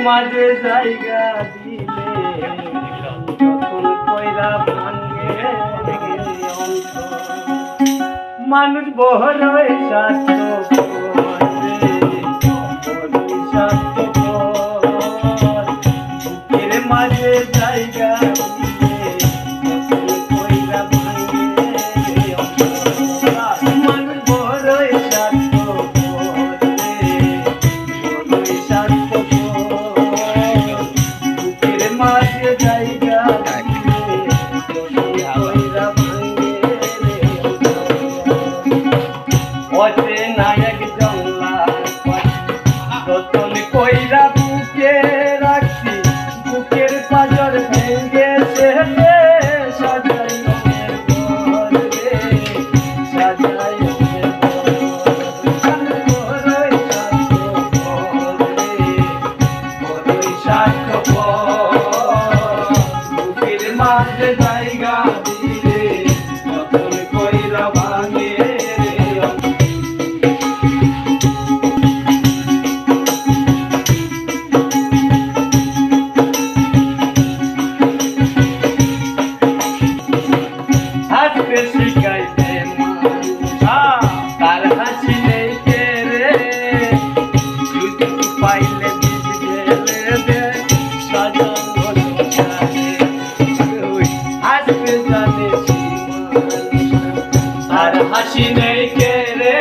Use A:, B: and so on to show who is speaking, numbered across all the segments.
A: মাঝে জায়গা দিলে যতন কইরা ভাঙে মানুষ বড়ই বুকের মাঝে জায়গা নায়ক জল্লা যতন কইরা বুকে রাখছি বুকের পাজর ভেঙেছে সাজাই সাজাই বুকের মাঝে জায়গা দিলে যতন কইরা ভাঙে শিখাইতে তার হাসি নেই কে রে সুযোগ পাইলে গেলে সাজানো আসবে জানে তার হাসি নেই কে রে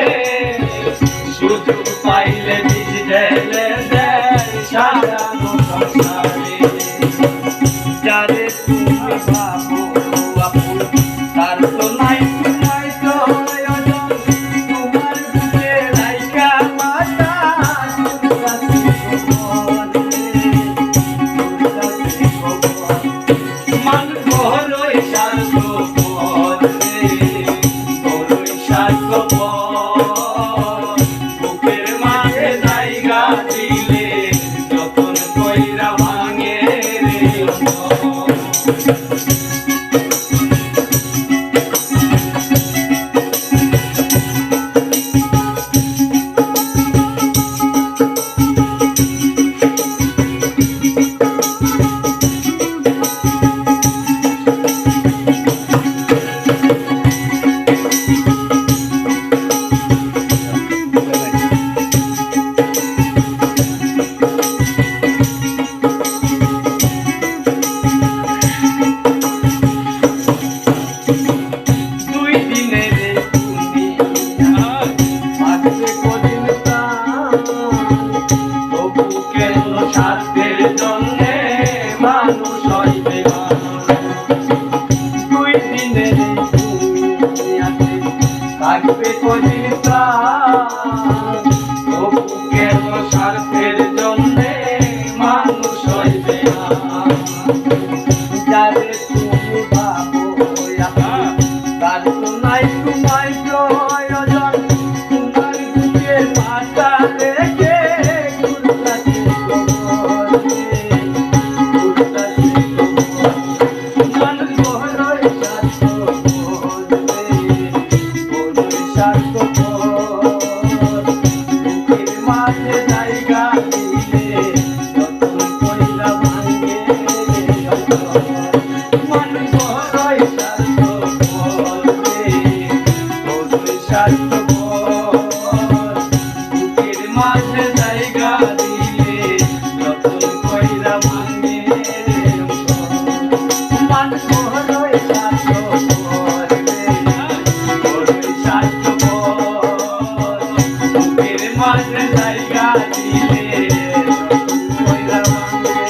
A: সুযোগ পাইলে গেলে সাজানো যারে তুমি ভাবো তার তো নাই তোমার বুকে রাইকা মাতা মান বড়ই স্বার্থ বুকের মাঝে জায়গা দিলে যতন কইরা ভাঙে রে থাকবে কদিন বুকের স্বার্থের জন্যে মানুষ হইবে যারে তুমি ভাবো তার তো নাই তোমায় প্রয়োজন তোমার বুকের মাথা রেখে বুকের মাঝে জায়গা দিলে যতন কইরা ভাঙে মান বড়ই বুকের মাঝে জায়গা দিলে যতন কইরা ভাঙে